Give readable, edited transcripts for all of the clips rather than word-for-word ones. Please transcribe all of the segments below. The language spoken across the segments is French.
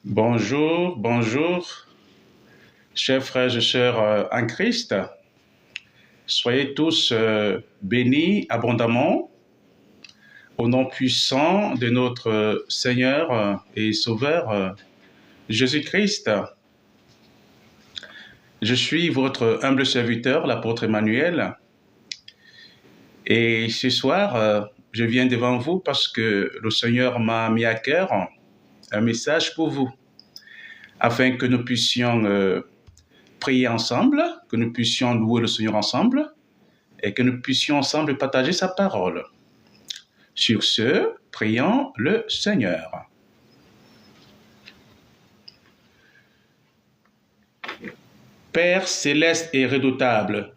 Bonjour, bonjour, chers frères et sœurs en Christ. Soyez tous bénis abondamment au nom puissant de notre Seigneur et Sauveur Jésus-Christ. Je suis votre humble serviteur, l'apôtre Emmanuel. Et ce soir, je viens devant vous parce que le Seigneur m'a mis à cœur un message pour vous, afin que nous puissions prier ensemble, que nous puissions louer le Seigneur ensemble et que nous puissions ensemble partager sa parole. Sur ce, prions le Seigneur. Père céleste et redoutable,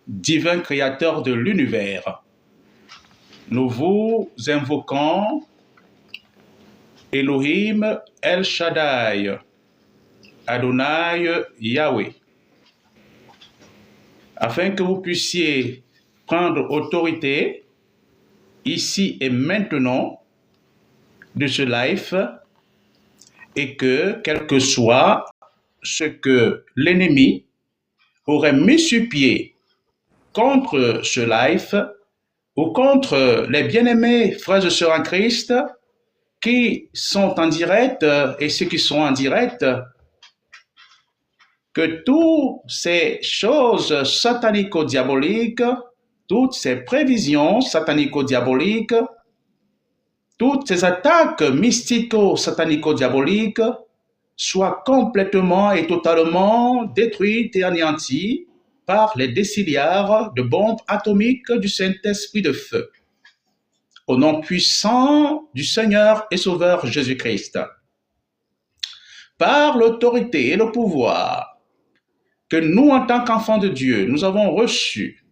divin créateur de l'univers, nous vous invoquons, Elohim El Shaddai, Adonai Yahweh, afin que vous puissiez prendre autorité ici et maintenant de ce live et que, quel que soit ce que l'ennemi aurait mis sur pied contre ce live ou contre les bien-aimés frères et sœurs en Christ qui sont en direct et ceux qui sont en direct, que toutes ces choses satanico-diaboliques, toutes ces prévisions satanico-diaboliques, toutes ces attaques mystico-satanico-diaboliques soient complètement et totalement détruites et anéanties par les déciliards de bombes atomiques du Saint-Esprit de feu. Au nom puissant du Seigneur et Sauveur Jésus-Christ, par l'autorité et le pouvoir que nous, en tant qu'enfants de Dieu, nous avons reçu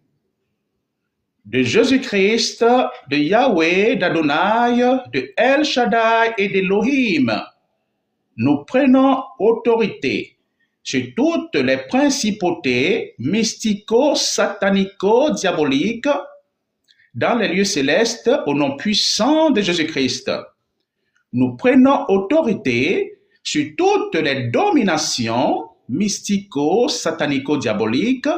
de Jésus-Christ, de Yahweh, d'Adonai, de El Shaddai et d'Elohim, nous prenons autorité sur toutes les principautés mystico-satanico-diaboliques dans les lieux célestes au nom puissant de Jésus-Christ. Nous prenons autorité sur toutes les dominations mystico-satanico-diaboliques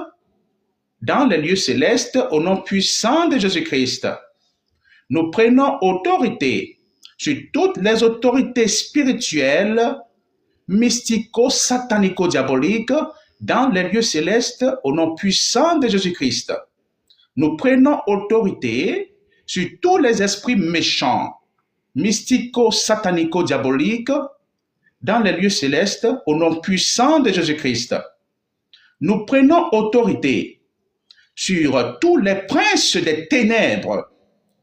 dans les lieux célestes au nom puissant de Jésus-Christ. Nous prenons autorité sur toutes les autorités spirituelles mystico-satanico-diaboliques dans les lieux célestes au nom puissant de Jésus-Christ. Nous prenons autorité sur tous les esprits méchants mystico-satanico-diaboliques dans les lieux célestes au nom puissant de Jésus-Christ. Nous prenons autorité sur tous les princes des ténèbres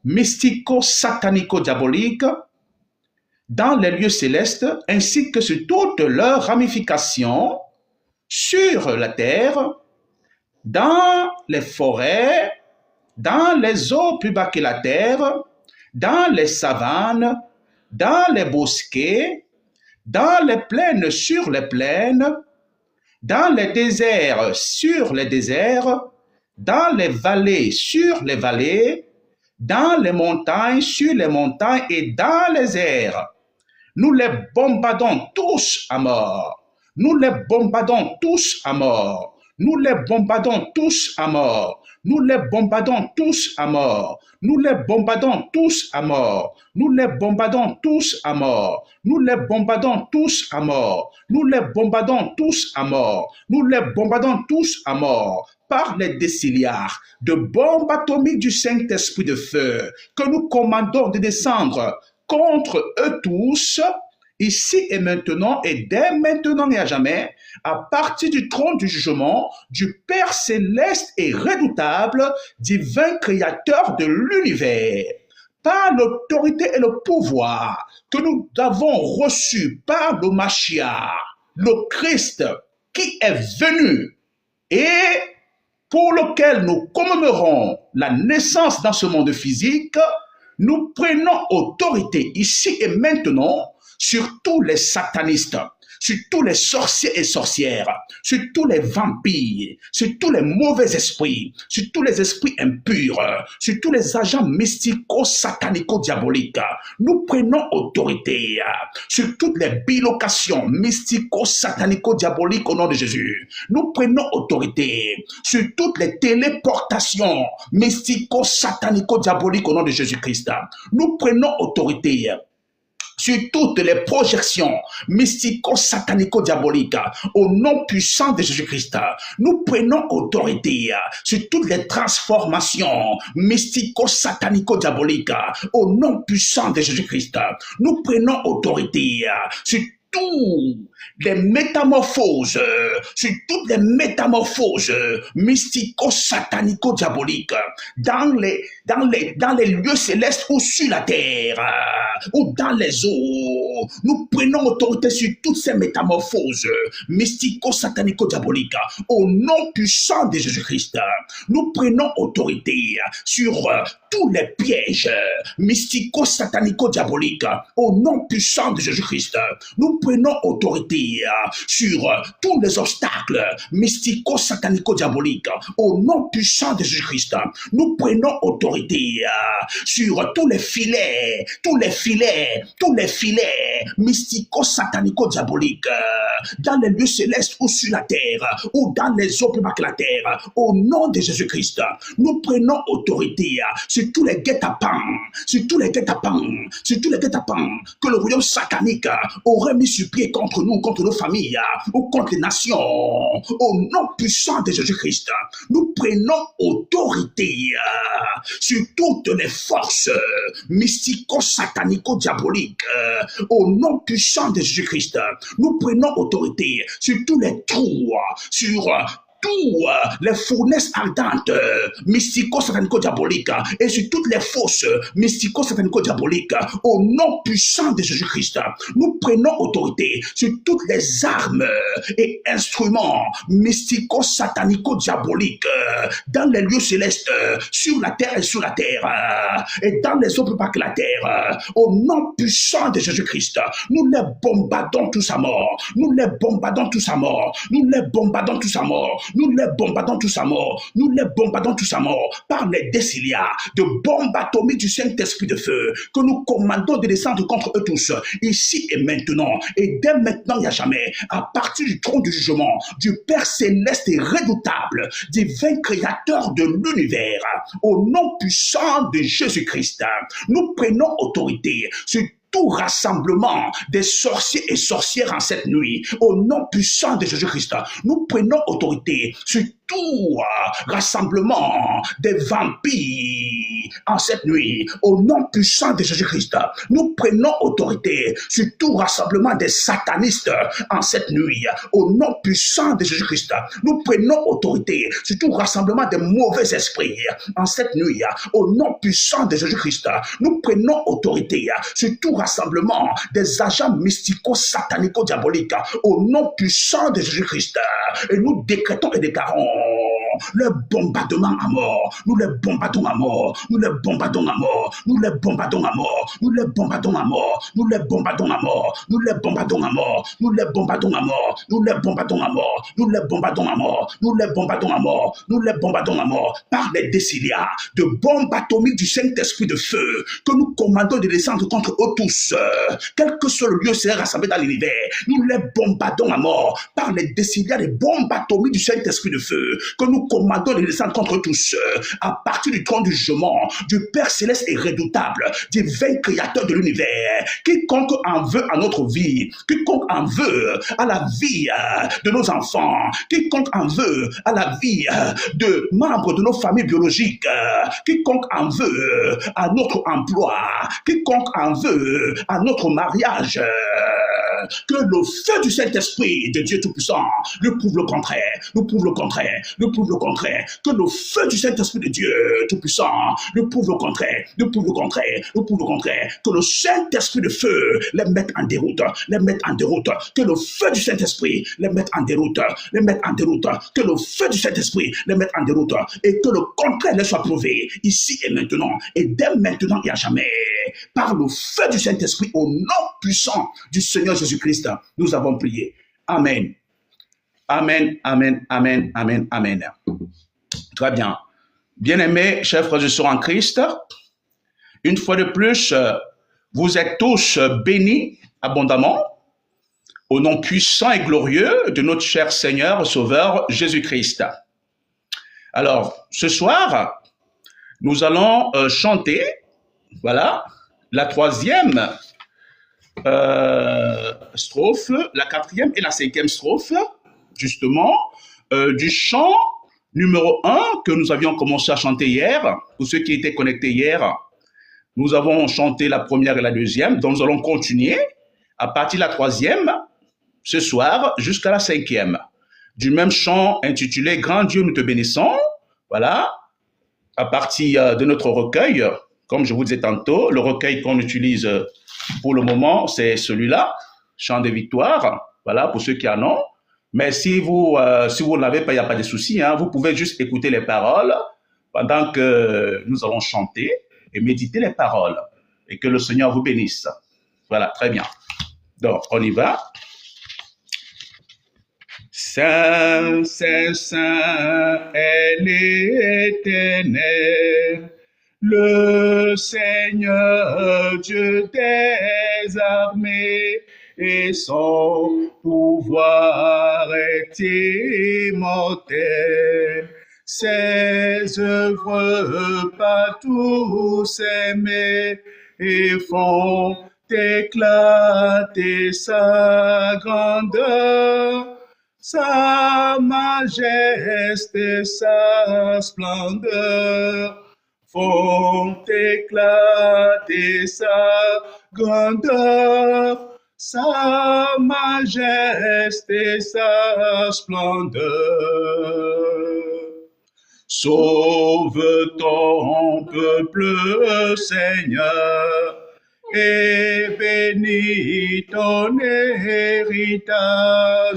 mystico-satanico-diaboliques dans les lieux célestes ainsi que sur toutes leurs ramifications sur la terre, dans les forêts, dans les eaux plus bas que la terre, dans les savanes, dans les bosquets, dans les plaines sur les plaines, dans les déserts sur les déserts, dans les vallées sur les vallées, dans les montagnes sur les montagnes et dans les airs. Nous les bombardons tous à mort. Nous les bombardons tous à mort. Nous les bombardons tous à mort. Nous les bombardons tous à mort. Nous les bombardons tous à mort. Nous les bombardons tous à mort. Nous les bombardons tous à mort. Nous les bombardons tous à mort. Nous les bombardons tous à mort par les déciliards de bombes atomiques du Saint-Esprit de feu que nous commandons de descendre contre eux tous, ici et maintenant, et dès maintenant et à jamais, à partir du trône du jugement du Père céleste et redoutable, divin créateur de l'univers, par l'autorité et le pouvoir que nous avons reçu par le Mashiach, le Christ, qui est venu et pour lequel nous commémorons la naissance dans ce monde physique, nous prenons autorité ici et maintenant sur tous les satanistes, sur tous les sorciers et sorcières, sur tous les vampires, sur tous les mauvais esprits, sur tous les esprits impurs, sur tous les agents mystico-satanico-diaboliques. Nous prenons autorité sur toutes les bilocations mystico-satanico-diaboliques au nom de Jésus. Nous prenons autorité sur toutes les téléportations mystico-satanico-diaboliques au nom de Jésus-Christ. Nous prenons autorité sur toutes les projections mystico-satanico-diaboliques au nom puissant de Jésus-Christ. Nous prenons autorité sur toutes les transformations mystico-satanico-diaboliques au nom puissant de Jésus-Christ. Nous prenons autorité sur tous les métamorphoses, sur toutes les métamorphoses mystico-satanico-diaboliques dans les lieux célestes ou sur la terre ou dans les eaux. Nous prenons autorité sur toutes ces métamorphoses mystico-satanico-diaboliques au nom puissant de Jésus-Christ. Nous prenons autorité sur tous les pièges mystico-satanico-diaboliques au nom puissant de Jésus-Christ. Nous prenons autorité sur tous les obstacles mystico-satanico-diaboliques au nom puissant de Jésus-Christ. Nous prenons autorité sur tous les filets mystico-satanico-diaboliques dans les lieux célestes ou sur la terre ou dans les eaux plus bas que la terre au nom de Jésus-Christ. Nous prenons autorité sur tous les guet-apens, que le royaume satanique aurait mis sur pied contre nous, contre nos familles ou contre les nations. Au nom puissant de Jésus-Christ, nous prenons autorité sur toutes les forces mystico-satanico-diaboliques. Au nom puissant de Jésus-Christ, nous prenons autorité sur tous les trous, sur tous les fournaises ardentes mystico-satanico-diaboliques et sur toutes les fosses mystico-satanico-diaboliques au nom puissant de Jésus-Christ. Nous prenons autorité sur toutes les armes et instruments mystico-satanico-diaboliques dans les lieux célestes, sur la terre et sur la terre et dans les eaux plus bas que la terre au nom puissant de Jésus-Christ. Nous les bombardons tous à mort. Nous les bombardons tous à mort. Nous les bombardons tous à mort. Nous les bombardons tous à mort. Nous les bombardons tous à mort par les décilias de bombes atomiques du Saint-Esprit de feu que nous commandons de descendre contre eux tous, ici et maintenant, et dès maintenant et à jamais, à partir du trône du jugement, du Père céleste et redoutable, divin créateur de l'univers, au nom puissant de Jésus-Christ. Nous prenons autorité sur tout rassemblement des sorciers et sorcières en cette nuit, au nom puissant de Jésus-Christ. Nous prenons autorité sur tout rassemblement des vampires en cette nuit, au nom puissant de Jésus-Christ. Nous prenons autorité sur tout rassemblement des satanistes en cette nuit, au nom puissant de Jésus-Christ. Nous prenons autorité sur tout rassemblement des mauvais esprits en cette nuit, au nom puissant de Jésus-Christ. Nous prenons autorité sur tout rassemblement des agents mystico-satanico-diaboliques au nom puissant de Jésus-Christ. Et nous décrétons et déclarons le bombardement à mort. Nous les bombardons à mort. Nous les bombardons à mort. Nous les bombardons à mort. Nous les bombardons à mort. Nous les bombardons à mort. Nous les bombardons à mort. Nous les bombardons à mort. Nous les bombardons à mort. Nous les bombardons à mort. Nous les bombardons à mort. Nous les bombardons à mort par les décilias de bombes atomiques du Saint-Esprit de feu que nous commandons de descendre contre eux tous. Quel que soit le lieu c'est rassemblé dans l'univers, nous les bombardons à mort par les décilias de bombes atomiques du Saint-Esprit de feu que nous commandons de descendre contre tous à partir du trône du jugement du Père céleste et redoutable, divin créateur de l'univers. Quiconque en veut à notre vie, quiconque en veut à la vie de nos enfants, quiconque en veut à la vie de membres de nos familles biologiques, quiconque en veut à notre emploi, quiconque en veut à notre mariage, que le feu du Saint-Esprit de Dieu Tout-Puissant nous prouve le contraire, nous prouve le contraire, nous prouve le contraire, que le feu du Saint-Esprit de Dieu Tout-Puissant nous prouve le contraire, nous prouve le contraire, nous prouve le contraire, que le Saint-Esprit de feu les mette en déroute, les mette en déroute, que le feu du Saint-Esprit les mette en déroute, les mette en déroute, que le feu du Saint-Esprit les mette en déroute, et que le contraire les soit prouvé, ici et maintenant, et dès maintenant et à jamais, par le feu du Saint-Esprit, au nom puissant du Seigneur Jésus. Jésus-Christ, nous avons prié. Amen. Amen, amen, amen, amen, amen. Très bien. Bien-aimés, chers frères et sœurs en Christ, une fois de plus, vous êtes tous bénis abondamment au nom puissant et glorieux de notre cher Seigneur Sauveur Jésus-Christ. Alors, ce soir, nous allons chanter, voilà, la troisième strophe, la quatrième et la cinquième strophe, justement, du chant numéro 1 que nous avions commencé à chanter hier. Pour ceux qui étaient connectés hier, nous avons chanté la première et la deuxième, donc nous allons continuer à partir de la troisième, ce soir, jusqu'à la cinquième, du même chant intitulé « Grand Dieu, nous te bénissons ». Voilà, à partir de notre recueil, comme je vous disais tantôt, le recueil qu'on utilise pour le moment, c'est celui-là, Chant des victoires, voilà, pour ceux qui en ont. Mais si vous ne l'avez pas, il n'y a pas de souci, hein, vous pouvez juste écouter les paroles pendant que nous allons chanter et méditer les paroles. Et que le Seigneur vous bénisse. Voilà, très bien. Donc, on y va. Saint, Saint, Saint est l'Éternel, le Seigneur Dieu des armées, et son pouvoir est immortel. Ses œuvres par tous aimées et font éclater sa grandeur, sa majesté, sa splendeur, font éclater sa grandeur, sa majesté, sa splendeur. Sauve ton peuple, Seigneur, et bénis ton héritage,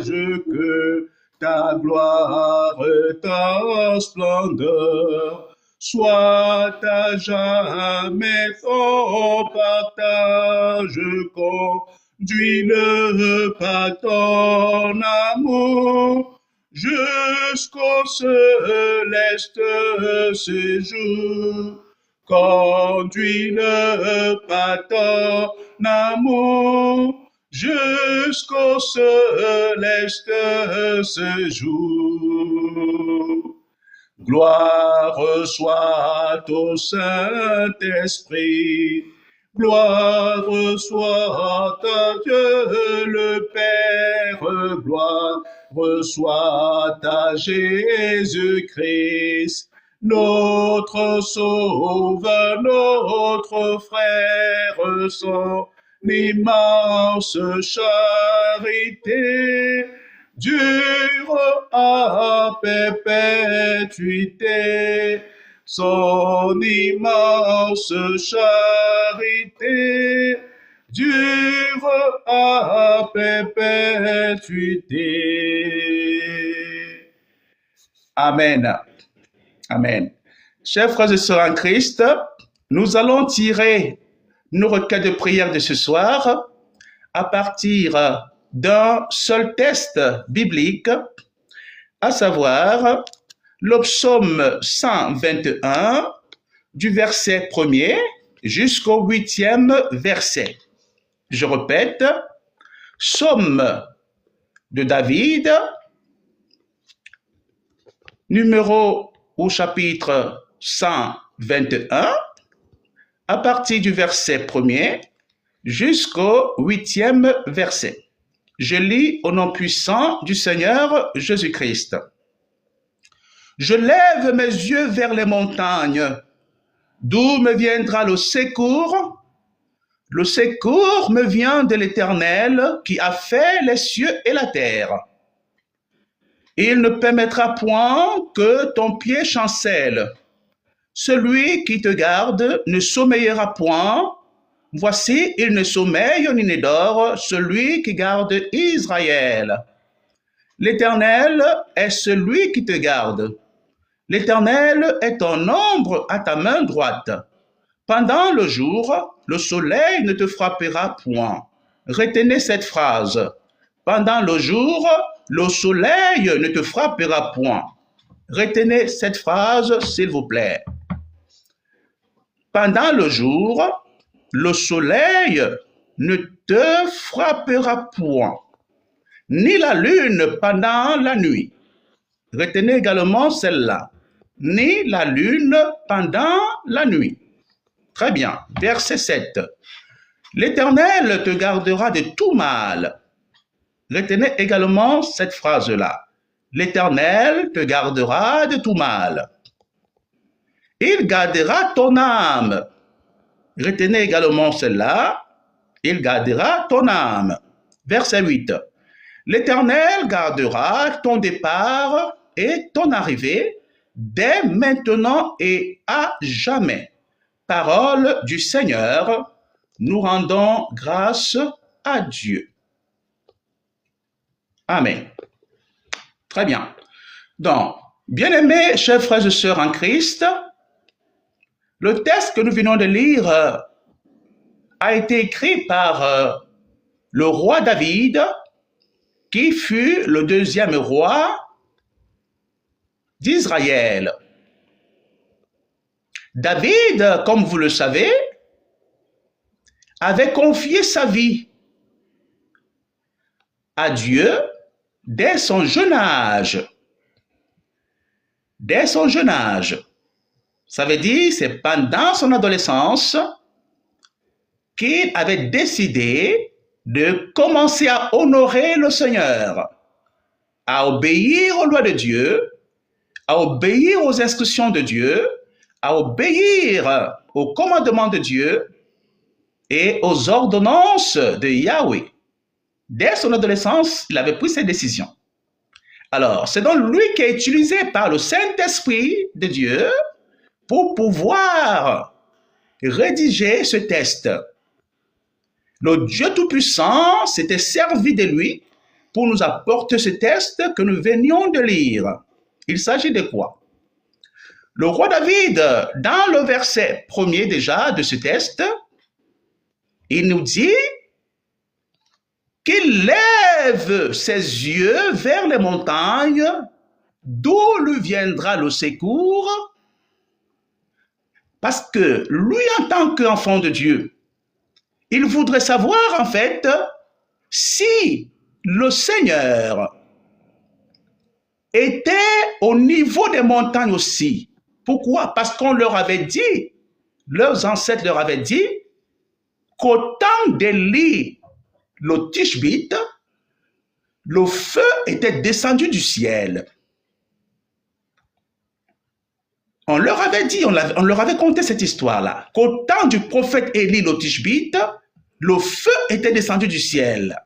que ta gloire, ta splendeur soit à jamais ton partage. Conduis-le par ton amour jusqu'au céleste séjour. Conduis-le par ton amour jusqu'au céleste séjour. Gloire soit au Saint-Esprit, gloire soit à Dieu le Père, gloire soit à Jésus-Christ, notre Sauveur, notre frère, son immense charité dure à perpétuité, son immense charité dure à perpétuité. Amen. Amen. Chers frères et sœurs en Christ, nous allons tirer nos requêtes de prière de ce soir à partir d'un seul texte biblique, à savoir le psaume 121, du verset 1er jusqu'au 8e verset. Je répète, psaume de David, numéro ou chapitre 121, à partir du verset 1er jusqu'au 8e verset. Je lis au nom puissant du Seigneur Jésus-Christ. Je lève mes yeux vers les montagnes. D'où me viendra le secours? Le secours me vient de l'Éternel qui a fait les cieux et la terre. Il ne permettra point que ton pied chancelle. Celui qui te garde ne sommeillera point. Voici, il ne sommeille ni ne dort, celui qui garde Israël. L'Éternel est celui qui te garde. L'Éternel est ton ombre à ta main droite. Pendant le jour, le soleil ne te frappera point, retenez cette phrase. Pendant le jour, le soleil ne te frappera point. Retenez cette phrase, s'il vous plaît. Pendant le jour, le soleil ne te frappera point, ni la lune pendant la nuit. Retenez également celle-là. Ni la lune pendant la nuit. Très bien. Verset 7. L'Éternel te gardera de tout mal. Retenez également cette phrase-là. L'Éternel te gardera de tout mal. Il gardera ton âme. Retenez également celle-là. Il gardera ton âme. Verset 8. L'Éternel gardera ton départ et ton arrivée dès maintenant et à jamais. Parole du Seigneur, nous rendons grâce à Dieu. Amen. Très bien. Donc, bien-aimés, chers frères et sœurs en Christ, le texte que nous venons de lire a été écrit par le roi David, qui fut le deuxième roi d'Israël. David, comme vous le savez, avait confié sa vie à Dieu dès son jeune âge. Dès son jeune âge. Ça veut dire, c'est pendant son adolescence qu'il avait décidé de commencer à honorer le Seigneur, à obéir aux lois de Dieu, à obéir aux instructions de Dieu, à obéir aux commandements de Dieu et aux ordonnances de Yahweh. Dès son adolescence, il avait pris cette décision. Alors, c'est donc lui qui est utilisé par le Saint-Esprit de Dieu pour pouvoir rédiger ce texte. Le Dieu Tout-Puissant s'était servi de lui pour nous apporter ce texte que nous venions de lire. Il s'agit de quoi? Le roi David, dans le verset premier déjà de ce texte, il nous dit qu'il lève ses yeux vers les montagnes, d'où lui viendra le secours, parce que lui, en tant qu'enfant de Dieu, il voudrait savoir en fait si le Seigneur était au niveau des montagnes aussi. Pourquoi? Parce qu'on leur avait dit, leurs ancêtres leur avaient dit, qu'au temps d'Élie, le Tishbite, le feu était descendu du ciel. On leur avait dit, on leur avait conté cette histoire-là, qu'au temps du prophète Élie le Tishbite, le feu était descendu du ciel.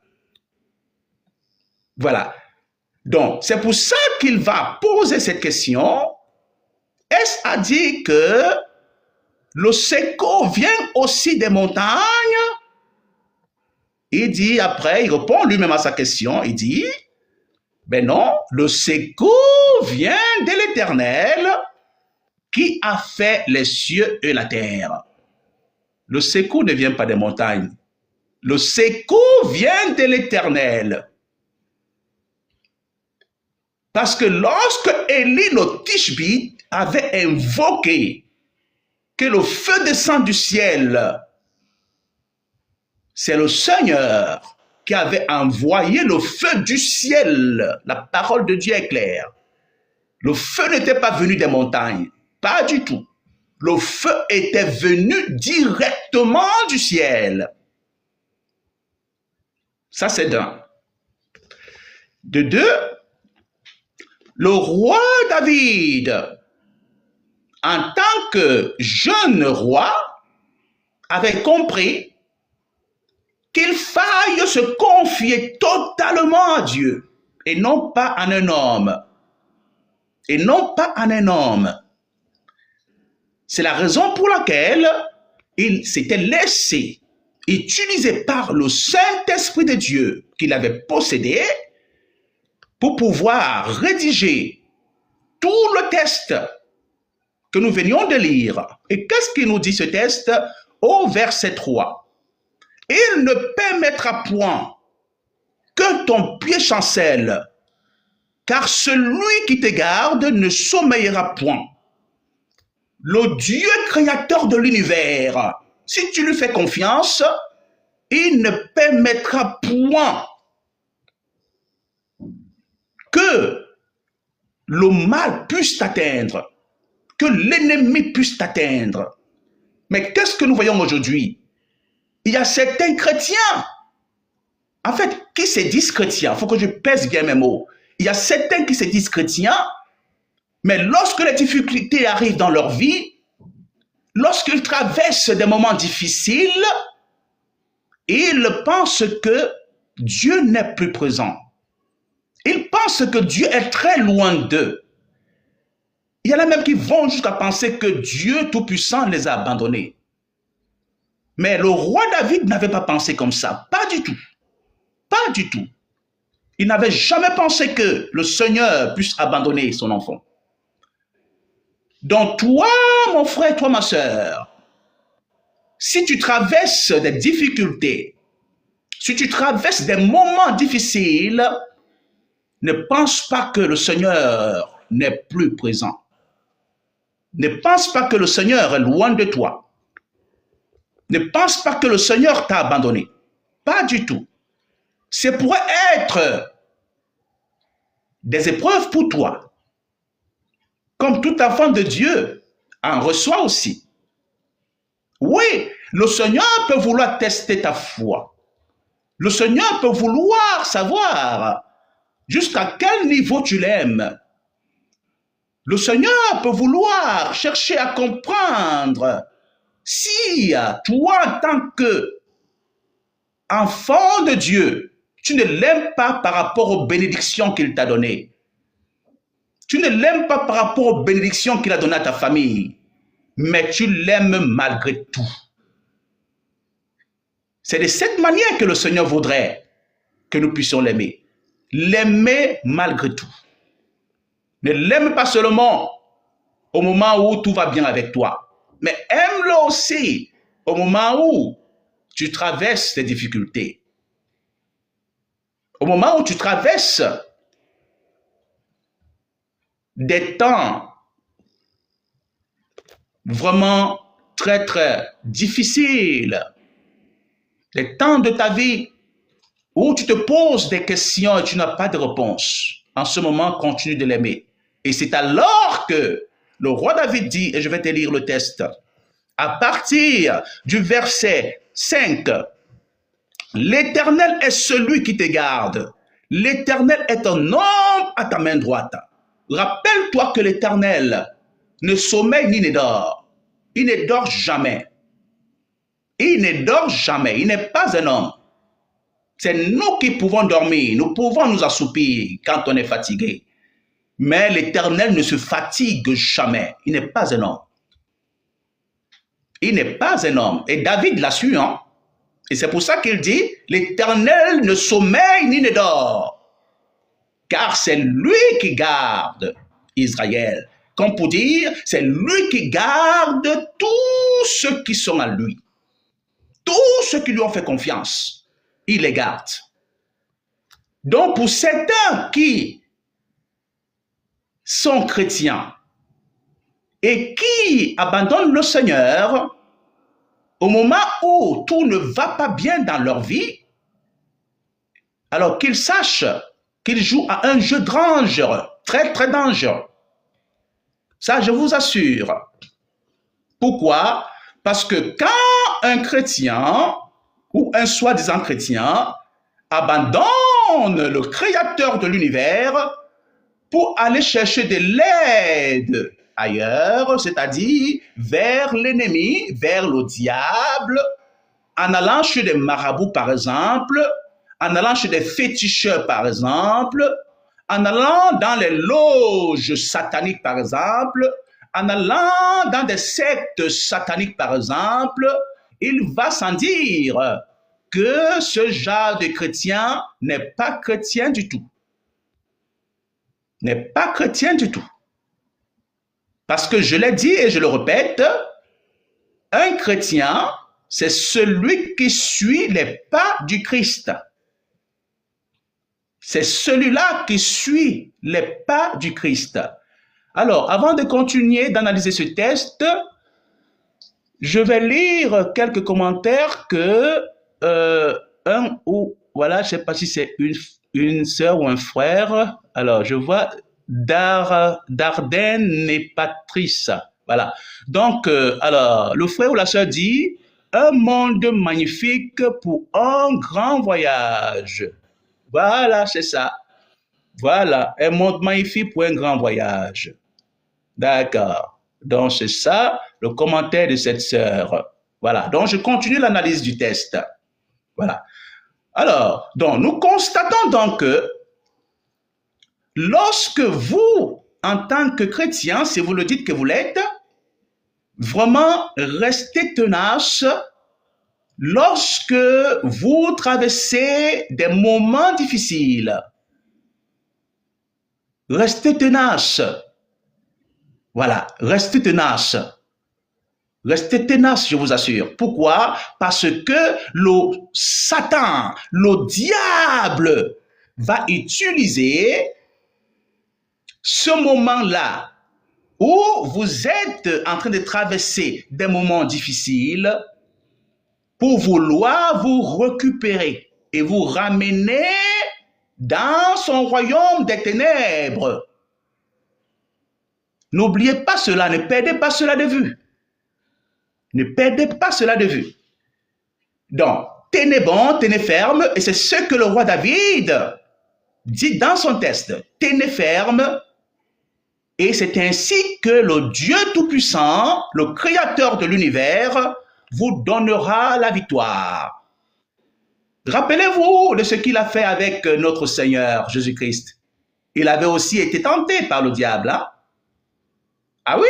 Voilà. Donc, c'est pour ça qu'il va poser cette question. Est-ce à dire que le secours vient aussi des montagnes? Il dit après, il répond lui-même à sa question, il dit, ben non, le secours vient de l'Éternel qui a fait les cieux et la terre. Le secours ne vient pas des montagnes. Le secours vient de l'Éternel. Parce que lorsque Élie le Tishbite avait invoqué que le feu descend du ciel, c'est le Seigneur qui avait envoyé le feu du ciel. La parole de Dieu est claire. Le feu n'était pas venu des montagnes, pas du tout. Le feu était venu directement du ciel. Ça, c'est d'un. De deux, le roi David, en tant que jeune roi, avait compris qu'il faille se confier totalement à Dieu et non pas à un homme. Et non pas à un homme. C'est la raison pour laquelle il s'était laissé utiliser par le Saint-Esprit de Dieu qu'il avait possédé pour pouvoir rédiger tout le texte que nous venions de lire. Et qu'est-ce qu'il nous dit ce texte au verset 3? Il ne permettra point que ton pied chancelle, car celui qui te garde ne sommeillera point. Le Dieu créateur de l'univers, si tu lui fais confiance, il ne permettra point que le mal puisse t'atteindre, que l'ennemi puisse t'atteindre. Mais qu'est-ce que nous voyons aujourd'hui? Il y a certains chrétiens, en fait, qui se disent chrétiens, il faut que je pèse bien mes mots. Il y a certains qui se disent chrétiens, mais lorsque les difficultés arrivent dans leur vie, lorsqu'ils traversent des moments difficiles, ils pensent que Dieu n'est plus présent. Ils pensent que Dieu est très loin d'eux. Il y en a même qui vont jusqu'à penser que Dieu Tout-Puissant les a abandonnés. Mais le roi David n'avait pas pensé comme ça, pas du tout. Pas du tout. Il n'avait jamais pensé que le Seigneur puisse abandonner son enfant. Donc toi, mon frère, toi, ma sœur, si tu traverses des difficultés, si tu traverses des moments difficiles, ne pense pas que le Seigneur n'est plus présent. Ne pense pas que le Seigneur est loin de toi. Ne pense pas que le Seigneur t'a abandonné. Pas du tout. Ce pourrait être des épreuves pour toi. Comme tout enfant de Dieu en reçoit aussi. Oui, le Seigneur peut vouloir tester ta foi. Le Seigneur peut vouloir savoir jusqu'à quel niveau tu l'aimes. Le Seigneur peut vouloir chercher à comprendre si toi, en tant qu'enfant de Dieu, tu ne l'aimes pas par rapport aux bénédictions qu'il t'a données. Tu ne l'aimes pas par rapport aux bénédictions qu'il a données à ta famille, mais tu l'aimes malgré tout. C'est de cette manière que le Seigneur voudrait que nous puissions l'aimer. L'aimer malgré tout. Ne l'aime pas seulement au moment où tout va bien avec toi, mais aime-le aussi au moment où tu traverses des difficultés. Au moment où tu traverses des temps vraiment très, très difficiles, des temps de ta vie où tu te poses des questions et tu n'as pas de réponse. En ce moment, continue de l'aimer. Et c'est alors que le roi David dit, et je vais te lire le texte, à partir du verset 5, l'Éternel est celui qui te garde. L'Éternel est un homme à ta main droite. Rappelle-toi que l'Éternel ne sommeille ni ne dort. Il ne dort jamais. Il ne dort jamais. Il n'est pas un homme. C'est nous qui pouvons dormir. Nous pouvons nous assoupir quand on est fatigué. Mais l'Éternel ne se fatigue jamais. Il n'est pas un homme. Il n'est pas un homme. Et David l'a su, hein? Et c'est pour ça qu'il dit, l'Éternel ne sommeille ni ne dort. Car c'est lui qui garde Israël. Comme pour dire, c'est lui qui garde tous ceux qui sont à lui. Tous ceux qui lui ont fait confiance, il les garde. Donc pour certains qui sont chrétiens et qui abandonnent le Seigneur, au moment où tout ne va pas bien dans leur vie, alors qu'ils sachent qu'ils jouent à un jeu dangereux, très très dangereux. Ça, je vous assure. Pourquoi? Parce que quand un chrétien ou un soi-disant chrétien abandonne le créateur de l'univers pour aller chercher de l'aide ailleurs, c'est-à-dire vers l'ennemi, vers le diable, en allant chez des marabouts par exemple, en allant chez des féticheurs par exemple, en allant dans les loges sataniques par exemple, en allant dans des sectes sataniques par exemple, il va sans dire que ce genre de chrétien n'est pas chrétien du tout. N'est pas chrétien du tout. Parce que je l'ai dit et je le répète, un chrétien c'est celui qui suit les pas du Christ. C'est celui-là qui suit les pas du Christ. Alors, avant de continuer d'analyser ce texte, je vais lire quelques commentaires que voilà, je ne sais pas si c'est une sœur ou un frère. Alors, je vois Dardenne et Patrice. Voilà. Donc, alors, le frère ou la sœur dit « Un monde magnifique pour un grand voyage ». Voilà, c'est ça. Voilà, un monde magnifique pour un grand voyage. D'accord. Donc, c'est ça, le commentaire de cette sœur. Voilà. Donc, je continue l'analyse du texte. Voilà. Alors, donc, nous constatons donc que lorsque vous, en tant que chrétien, si vous le dites que vous l'êtes, vraiment restez tenace lorsque vous traversez des moments difficiles. Restez tenace. Voilà, restez tenace. Restez tenace, je vous assure. Pourquoi? Parce que le Satan, le diable, va utiliser ce moment-là où vous êtes en train de traverser des moments difficiles pour vouloir vous récupérer et vous ramener dans son royaume des ténèbres. N'oubliez pas cela, ne perdez pas cela de vue. Ne perdez pas cela de vue. Donc, tenez bon, tenez ferme, et c'est ce que le roi David dit dans son texte. Tenez ferme, et c'est ainsi que le Dieu Tout-Puissant, le Créateur de l'univers, vous donnera la victoire. Rappelez-vous de ce qu'il a fait avec notre Seigneur Jésus-Christ. Il avait aussi été tenté par le diable. Hein? Ah oui,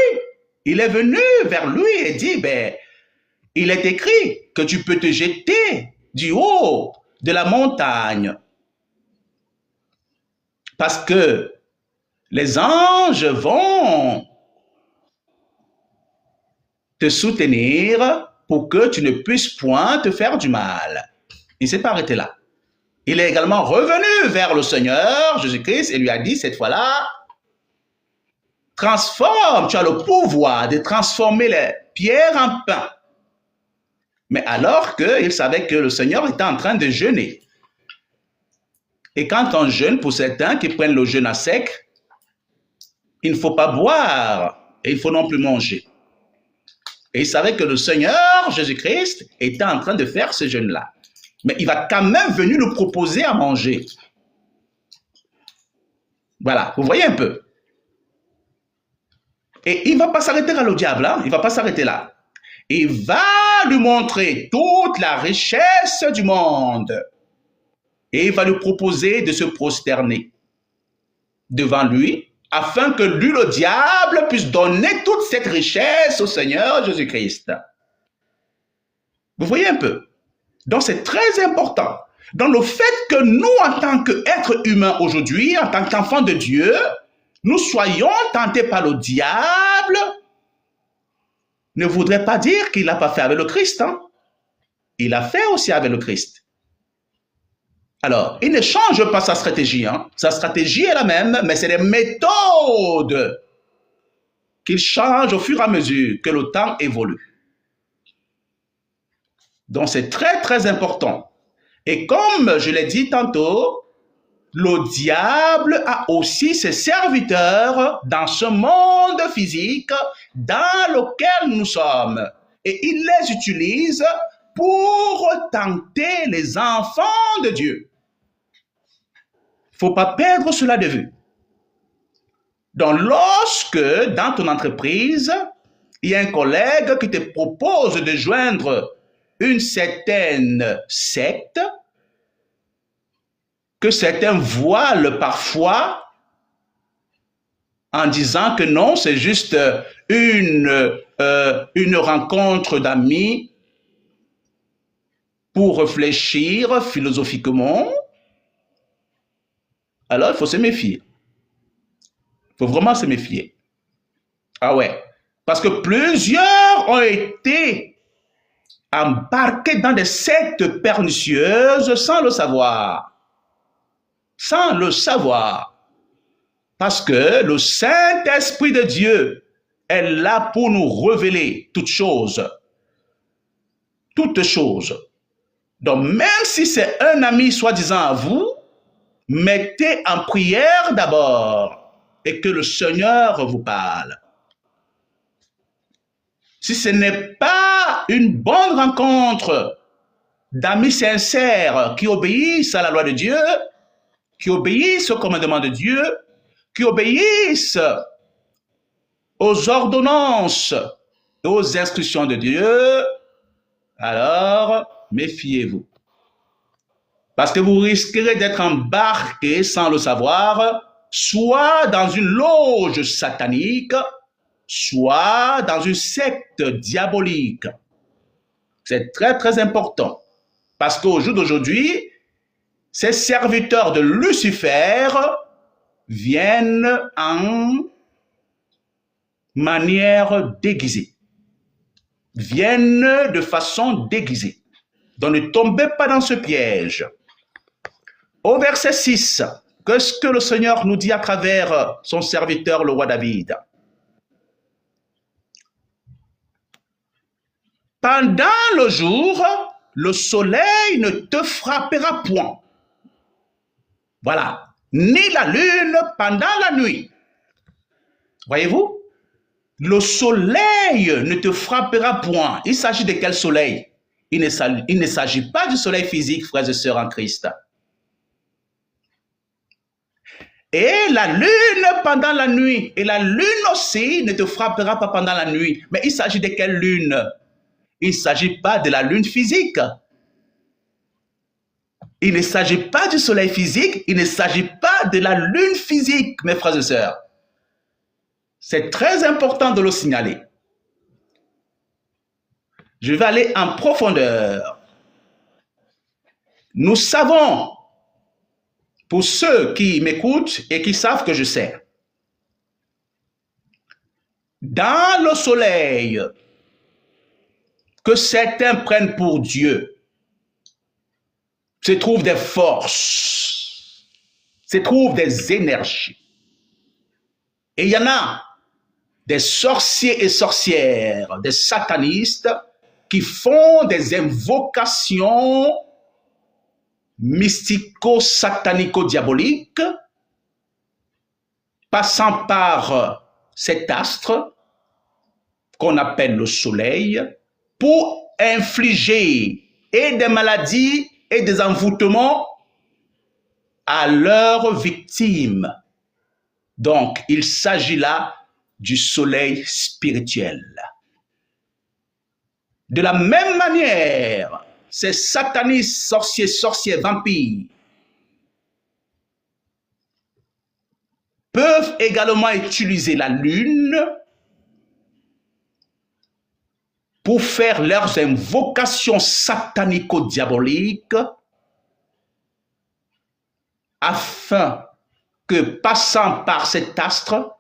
il est venu vers lui et dit, ben, il est écrit que tu peux te jeter du haut de la montagne. Parce que les anges vont te soutenir pour que tu ne puisses point te faire du mal. Il ne s'est pas arrêté là. Il est également revenu vers le Seigneur Jésus-Christ et lui a dit cette fois-là, transforme, tu as le pouvoir de transformer les pierres en pain. Mais alors qu'il savait que le Seigneur était en train de jeûner. Et quand on jeûne, pour certains qui prennent le jeûne à sec, il ne faut pas boire et il faut non plus manger. Et il savait que le Seigneur Jésus-Christ était en train de faire ce jeûne-là. Mais il va quand même venir nous proposer à manger. Voilà, vous voyez un peu. Et il ne va pas s'arrêter là, le diable, hein? Il ne va pas s'arrêter là. Il va lui montrer toute la richesse du monde. Et il va lui proposer de se prosterner devant lui, afin que lui, le diable, puisse donner toute cette richesse au Seigneur Jésus-Christ. Vous voyez un peu? Donc c'est très important. Dans le fait que nous, en tant qu'êtres humains aujourd'hui, en tant qu'enfants de Dieu, nous soyons tentés par le diable, ne voudrait pas dire qu'il n'a pas fait avec le Christ. Hein? Il a fait aussi avec le Christ. Alors, il ne change pas sa stratégie. Hein? Sa stratégie est la même, mais c'est les méthodes qu'il change au fur et à mesure que le temps évolue. Donc, c'est très, très important. Et comme je l'ai dit tantôt, le diable a aussi ses serviteurs dans ce monde physique dans lequel nous sommes. Et il les utilise pour tenter les enfants de Dieu. Il ne faut pas perdre cela de vue. Donc, lorsque dans ton entreprise, il y a un collègue qui te propose de joindre une certaine secte, que certains voilent parfois en disant que non, c'est juste une rencontre d'amis pour réfléchir philosophiquement, alors il faut se méfier. Il faut vraiment se méfier. Ah ouais, parce que plusieurs ont été embarqué dans des sectes pernicieuses sans le savoir. Sans le savoir. Parce que le Saint-Esprit de Dieu est là pour nous révéler toutes choses. Toutes choses. Donc, même si c'est un ami soi-disant à vous, mettez en prière d'abord et que le Seigneur vous parle. Si ce n'est pas une bonne rencontre d'amis sincères qui obéissent à la loi de Dieu, qui obéissent au commandement de Dieu, qui obéissent aux ordonnances et aux instructions de Dieu, alors méfiez-vous. Parce que vous risquerez d'être embarqué sans le savoir, soit dans une loge satanique, soit dans une secte diabolique. C'est très, très important. Parce qu'au jour d'aujourd'hui, ces serviteurs de Lucifer viennent en manière déguisée. Viennent de façon déguisée. Donc ne tombez pas dans ce piège. Au verset 6, qu'est-ce que le Seigneur nous dit à travers son serviteur, le roi David? Pendant le jour, le soleil ne te frappera point. Voilà. Ni la lune pendant la nuit. Voyez-vous? Le soleil ne te frappera point. Il s'agit de quel soleil? Il ne s'agit pas du soleil physique, frères et sœurs en Christ. Et la lune pendant la nuit. Et la lune aussi ne te frappera pas pendant la nuit. Mais il s'agit de quelle lune? Il ne s'agit pas de la lune physique. Il ne s'agit pas du soleil physique. Il ne s'agit pas de la lune physique, mes frères et sœurs. C'est très important de le signaler. Je vais aller en profondeur. Nous savons, pour ceux qui m'écoutent et qui savent que je sais, dans le soleil que certains prennent pour Dieu, se trouvent des forces, se trouvent des énergies. Et il y en a des sorciers et sorcières, des satanistes qui font des invocations mystico-satanico-diaboliques, passant par cet astre qu'on appelle le soleil, pour infliger et des maladies et des envoûtements à leurs victimes. Donc, il s'agit là du soleil spirituel. De la même manière, ces satanistes, sorciers, sorcières, vampires peuvent également utiliser la lune pour faire leurs invocations satanico-diaboliques afin que, passant par cet astre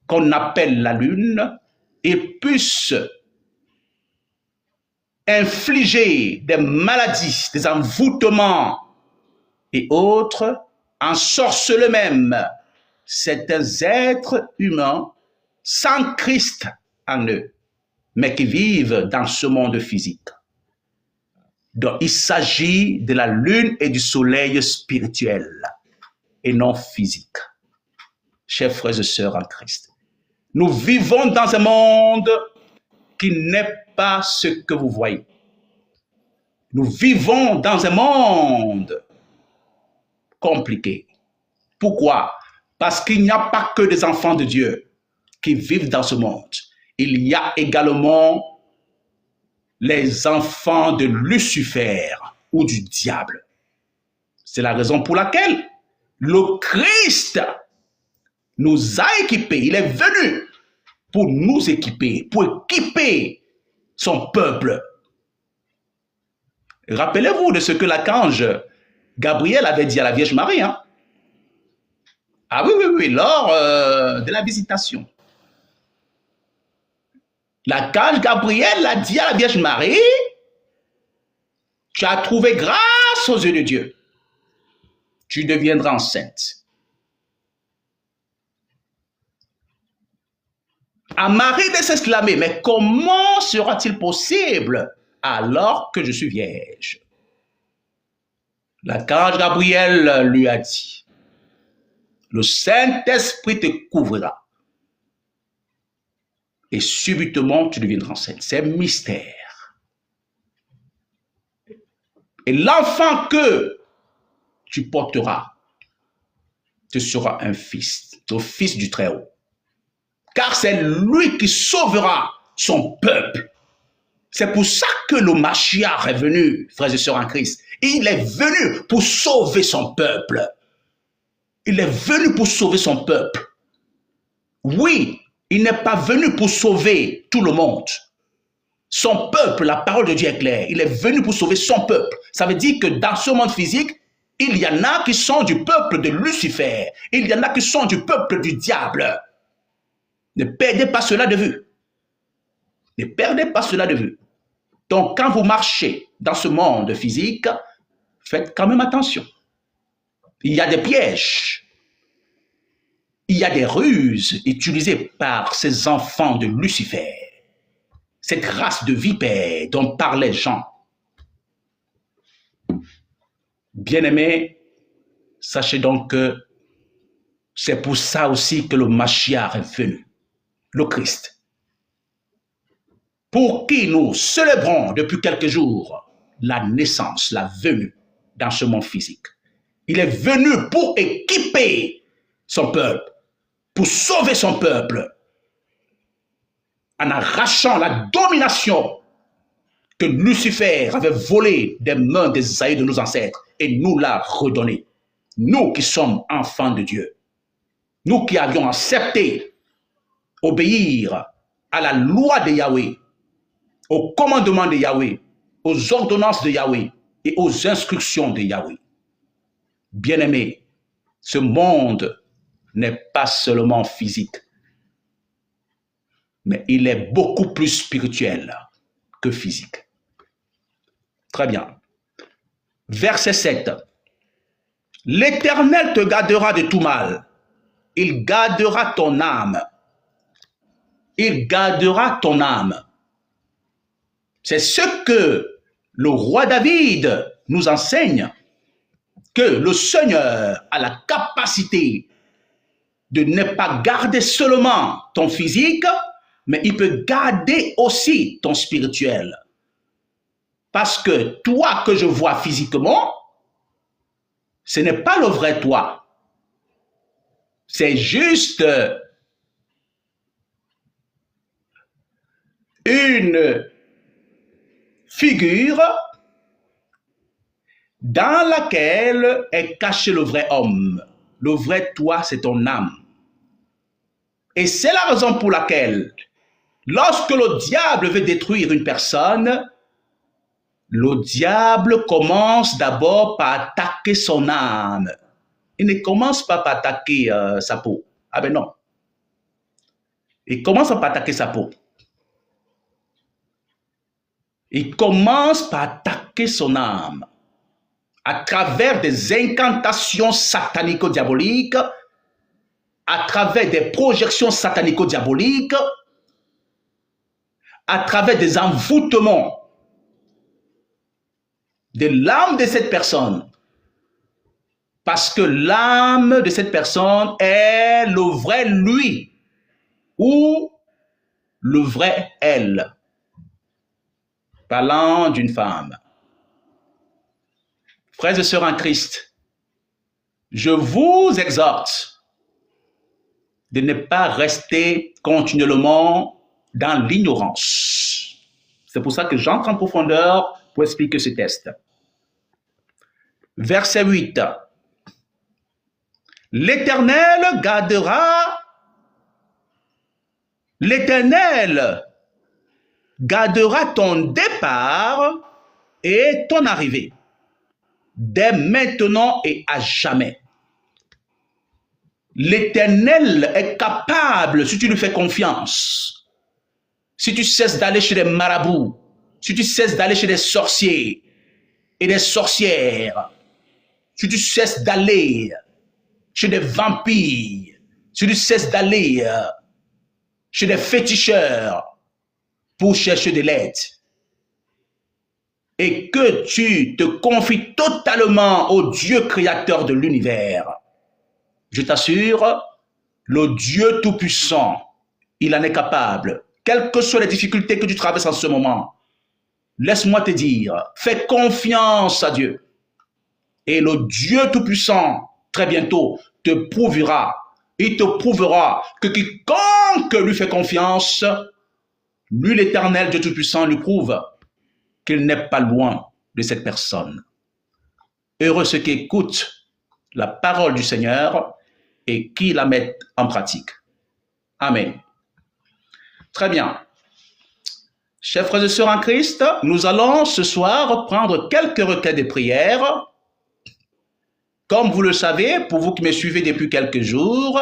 qu'on appelle la lune, ils puissent infliger des maladies, des envoûtements et autres, ensorceler même certains êtres humains sans Christ en eux, mais qui vivent dans ce monde physique. Donc, il s'agit de la lune et du soleil spirituel et non physique. Chers frères et sœurs en Christ, nous vivons dans un monde qui n'est pas ce que vous voyez. Nous vivons dans un monde compliqué. Pourquoi? Parce qu'il n'y a pas que des enfants de Dieu qui vivent dans ce monde. Il y a également les enfants de Lucifer ou du diable. C'est la raison pour laquelle le Christ nous a équipés. Il est venu pour nous équiper, pour équiper son peuple. Rappelez-vous de ce que l'archange Gabriel avait dit à la Vierge Marie. Hein? Ah oui, lors de la visitation. L'archange Gabriel a dit à la Vierge Marie Tu as trouvé grâce aux yeux de Dieu. Tu deviendras enceinte. À Marie de s'exclamer, mais comment sera-t-il possible alors que je suis vierge? L'archange Gabriel lui a dit, le Saint-Esprit te couvrira et subitement tu deviendras enceinte. C'est un mystère. Et l'enfant que tu porteras, ce sera un fils, le fils du Très-Haut. Car c'est lui qui sauvera son peuple. C'est pour ça que le Mashiach est venu, frères et sœurs en Christ. Il est venu pour sauver son peuple. Il est venu pour sauver son peuple. Oui, il n'est pas venu pour sauver tout le monde. Son peuple, la parole de Dieu est claire. Il est venu pour sauver son peuple. Ça veut dire que dans ce monde physique, il y en a qui sont du peuple de Lucifer. Il y en a qui sont du peuple du diable. Ne perdez pas cela de vue. Ne perdez pas cela de vue. Donc, quand vous marchez dans ce monde physique, faites quand même attention. Il y a des pièges. Il y a des ruses utilisées par ces enfants de Lucifer. Cette race de vipères dont parlait Jean. Bien-aimés, sachez donc que c'est pour ça aussi que le Mashiach est venu, le Christ. Pour qui nous célébrons depuis quelques jours la naissance, la venue dans ce monde physique. Il est venu pour équiper son peuple, pour sauver son peuple, en arrachant la domination que Lucifer avait volée des mains d'Ésaïe de nos ancêtres et nous l'a redonnée. Nous qui sommes enfants de Dieu, nous qui avions accepté obéir à la loi de Yahweh, au commandement de Yahweh, aux ordonnances de Yahweh et aux instructions de Yahweh. Bien-aimés, ce monde n'est pas seulement physique, mais il est beaucoup plus spirituel que physique. Très bien. Verset 7. L'Éternel te gardera de tout mal. Il gardera ton âme. Il gardera ton âme. C'est ce que le roi David nous enseigne, que le Seigneur a la capacité de ne pas garder seulement ton physique, mais il peut garder aussi ton spirituel. Parce que toi que je vois physiquement, ce n'est pas le vrai toi. C'est juste une figure dans laquelle est caché le vrai homme. Le vrai toi, c'est ton âme. Et c'est la raison pour laquelle, lorsque le diable veut détruire une personne, le diable commence d'abord par attaquer son âme. Il ne commence pas par attaquer sa peau. Ah ben non. Il commence par attaquer sa peau. Il commence par attaquer son âme à travers des incantations satanico-diaboliques, à travers des projections satanico-diaboliques, à travers des envoûtements de l'âme de cette personne. Parce que l'âme de cette personne est le vrai lui ou le vrai elle. Parlant d'une femme. Frères et sœurs en Christ, je vous exhorte de ne pas rester continuellement dans l'ignorance. C'est pour ça que j'entre en profondeur pour expliquer ce texte. Verset 8. L'Éternel gardera ton départ et ton arrivée, dès maintenant et à jamais. L'Éternel est capable, si tu lui fais confiance, si tu cesses d'aller chez les marabouts, si tu cesses d'aller chez les sorciers, et des sorcières, si tu cesses d'aller chez des vampires, si tu cesses d'aller chez des féticheurs pour chercher de l'aide, et que tu te confies totalement au Dieu créateur de l'univers, je t'assure, le Dieu Tout-Puissant, il en est capable. Quelles que soient les difficultés que tu traverses en ce moment, laisse-moi te dire, fais confiance à Dieu. Et le Dieu Tout-Puissant, très bientôt, te prouvera. Il te prouvera que quiconque lui fait confiance, lui l'Éternel Dieu Tout-Puissant lui prouve qu'il n'est pas loin de cette personne. Heureux ceux qui écoutent la parole du Seigneur et qui la mettent en pratique. Amen. Très bien. Chers frères et sœurs en Christ, nous allons ce soir prendre quelques requêtes de prière. Comme vous le savez, pour vous qui me suivez depuis quelques jours,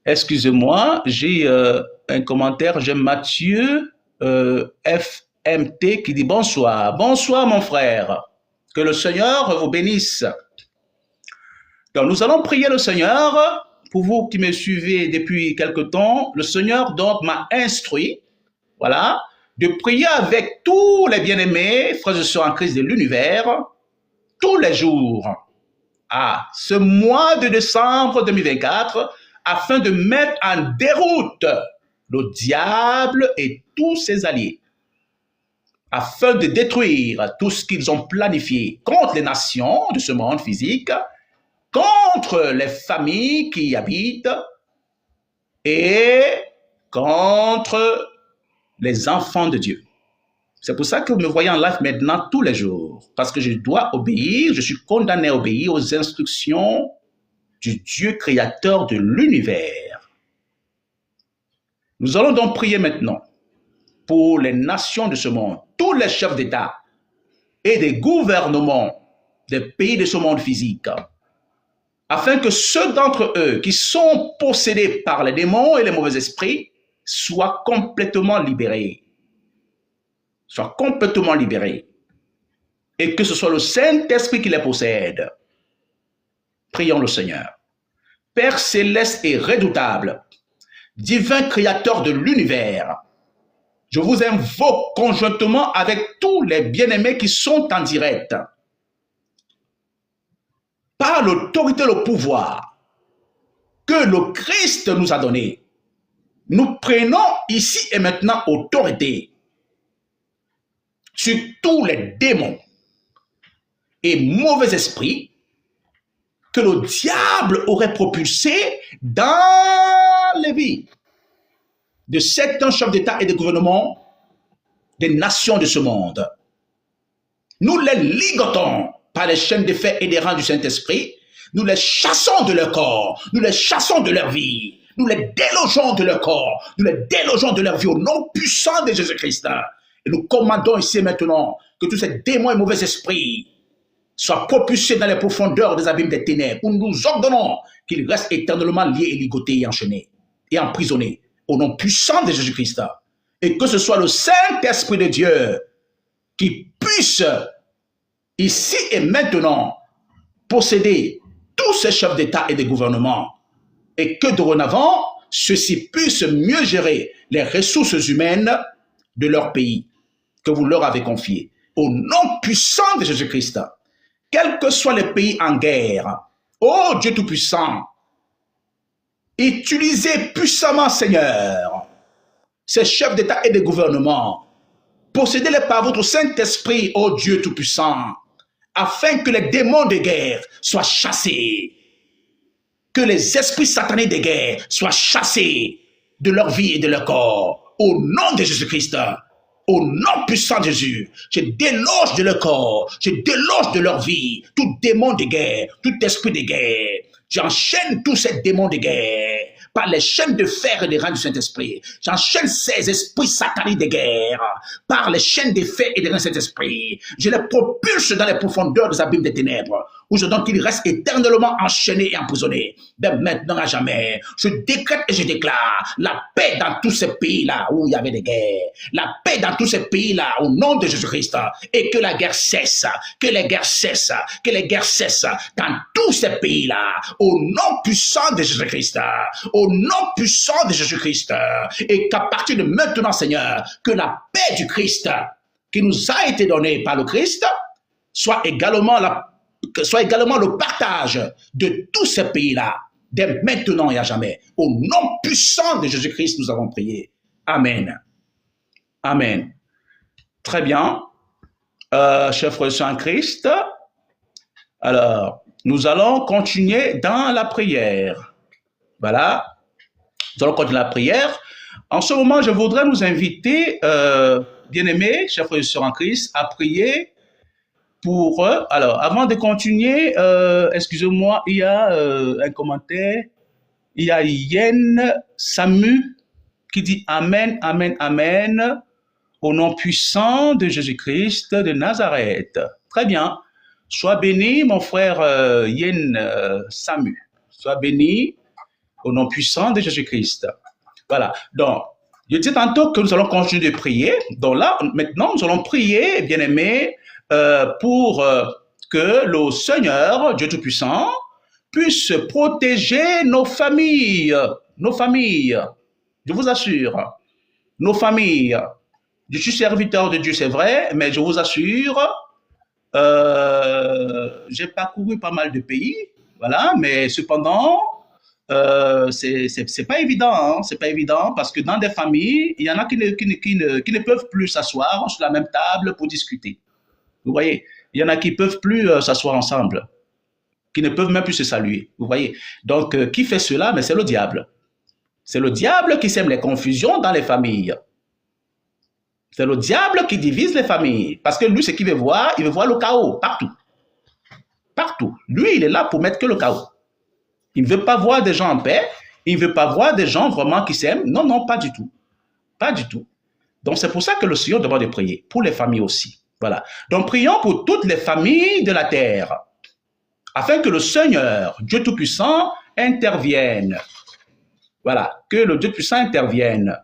excusez-moi, j'ai un commentaire, j'ai Mathieu FMT qui dit bonsoir. Bonsoir mon frère, que le Seigneur vous bénisse. Donc nous allons prier le Seigneur. Pour vous qui me suivez depuis quelque temps, le Seigneur donc m'a instruit, voilà, de prier avec tous les bien-aimés, frères et sœurs en Christ de l'univers, tous les jours, à ce mois de décembre 2024, afin de mettre en déroute le diable et tous ses alliés, afin de détruire tout ce qu'ils ont planifié contre les nations de ce monde physique, contre les familles qui y habitent et contre les enfants de Dieu. C'est pour ça que vous me voyez en live maintenant tous les jours, parce que je dois obéir, je suis condamné à obéir aux instructions du Dieu créateur de l'univers. Nous allons donc prier maintenant pour les nations de ce monde, tous les chefs d'État et des gouvernements des pays de ce monde physique, afin que ceux d'entre eux qui sont possédés par les démons et les mauvais esprits soient complètement libérés. Soient complètement libérés. Et que ce soit le Saint-Esprit qui les possède. Prions le Seigneur. Père céleste et redoutable, divin créateur de l'univers, je vous invoque conjointement avec tous les bien-aimés qui sont en direct. Par l'autorité et le pouvoir que le Christ nous a donné, nous prenons ici et maintenant autorité sur tous les démons et mauvais esprits que le diable aurait propulsés dans les vies de certains chefs d'État et de gouvernement des nations de ce monde. Nous les ligotons par les chaînes de fer et des rangs du Saint-Esprit, nous les chassons de leur corps, nous les chassons de leur vie, nous les délogeons de leur corps, nous les délogeons de leur vie au nom puissant de Jésus-Christ. Et nous commandons ici maintenant que tous ces démons et mauvais esprits soient propulsés dans les profondeurs des abîmes des ténèbres, où nous ordonnons qu'ils restent éternellement liés et ligotés et enchaînés et emprisonnés au nom puissant de Jésus-Christ. Et que ce soit le Saint-Esprit de Dieu qui puisse ici et maintenant posséder tous ces chefs d'État et de gouvernement, et que dorénavant, ceux-ci puissent mieux gérer les ressources humaines de leur pays que vous leur avez confié. Au nom puissant de Jésus-Christ, quels que soient les pays en guerre, ô Dieu Tout-Puissant, utilisez puissamment, Seigneur, ces chefs d'État et de gouvernement, possédez-les par votre Saint-Esprit, ô Dieu Tout-Puissant, afin que les démons de guerre soient chassés, que les esprits satanés de guerre soient chassés de leur vie et de leur corps. Au nom de Jésus-Christ, au nom puissant de Jésus, je déloge de leur corps, je déloge de leur vie, tout démon de guerre, tout esprit de guerre. J'enchaîne tous ces démons de guerre par les chaînes de fer et des reins du Saint-Esprit. J'enchaîne ces esprits sataniques de guerre par les chaînes de fer et des reins du Saint-Esprit. Je les propulse dans les profondeurs des abîmes des ténèbres. ou je donne qu'il reste éternellement enchaîné et emprisonné, de maintenant à jamais. Je décrète et je déclare la paix dans tous ces pays-là où il y avait des guerres, la paix dans tous ces pays-là au nom de Jésus-Christ, et que la guerre cesse, que les guerres cessent, que les guerres cessent dans tous ces pays-là, au nom puissant de Jésus-Christ, au nom puissant de Jésus-Christ, et qu'à partir de maintenant, Seigneur, que la paix du Christ qui nous a été donnée par le Christ soit également le partage de tous ces pays-là, dès maintenant et à jamais. Au nom puissant de Jésus-Christ, nous avons prié. Amen. Amen. Très bien. Chers frères et sœurs en Christ, alors, nous allons continuer dans la prière. Voilà. Nous allons continuer la prière. En ce moment, je voudrais nous inviter, bien-aimés, chers frères et sœurs en Christ, à prier pour eux. Alors, avant de continuer, excusez-moi, il y a un commentaire. Il y a Yen Samu qui dit Amen, Amen, Amen, au nom puissant de Jésus-Christ de Nazareth. Très bien. Sois béni, mon frère Yen Samu. Sois béni au nom puissant de Jésus-Christ. Voilà. Donc, je disais tantôt que nous allons continuer de prier. Donc là, maintenant, nous allons prier, bien-aimés, pour que le Seigneur, Dieu Tout-Puissant, puisse protéger nos familles. Nos familles. Je vous assure. Nos familles. Je suis serviteur de Dieu, c'est vrai, mais je vous assure, j'ai parcouru pas mal de pays, voilà, mais cependant, c'est pas évident, hein, c'est pas évident parce que dans des familles, il y en a qui ne peuvent plus s'asseoir sur la même table pour discuter. Vous voyez, il y en a qui peuvent plus s'asseoir ensemble, qui ne peuvent même plus se saluer. Vous voyez, donc qui fait cela? Mais c'est le diable. C'est le diable qui sème les confusions dans les familles. C'est le diable qui divise les familles. Parce que lui, ce qu'il veut voir, il veut voir le chaos partout. Partout. Lui, il est là pour mettre que le chaos. Il ne veut pas voir des gens en paix. Il ne veut pas voir des gens vraiment qui s'aiment. Non, non, pas du tout. Pas du tout. Donc, c'est pour ça que le Seigneur demande de prier. Pour les familles aussi. Voilà. Donc, prions pour toutes les familles de la terre. Afin que le Seigneur, Dieu Tout-Puissant, intervienne. Voilà. Que le Dieu Tout-Puissant intervienne.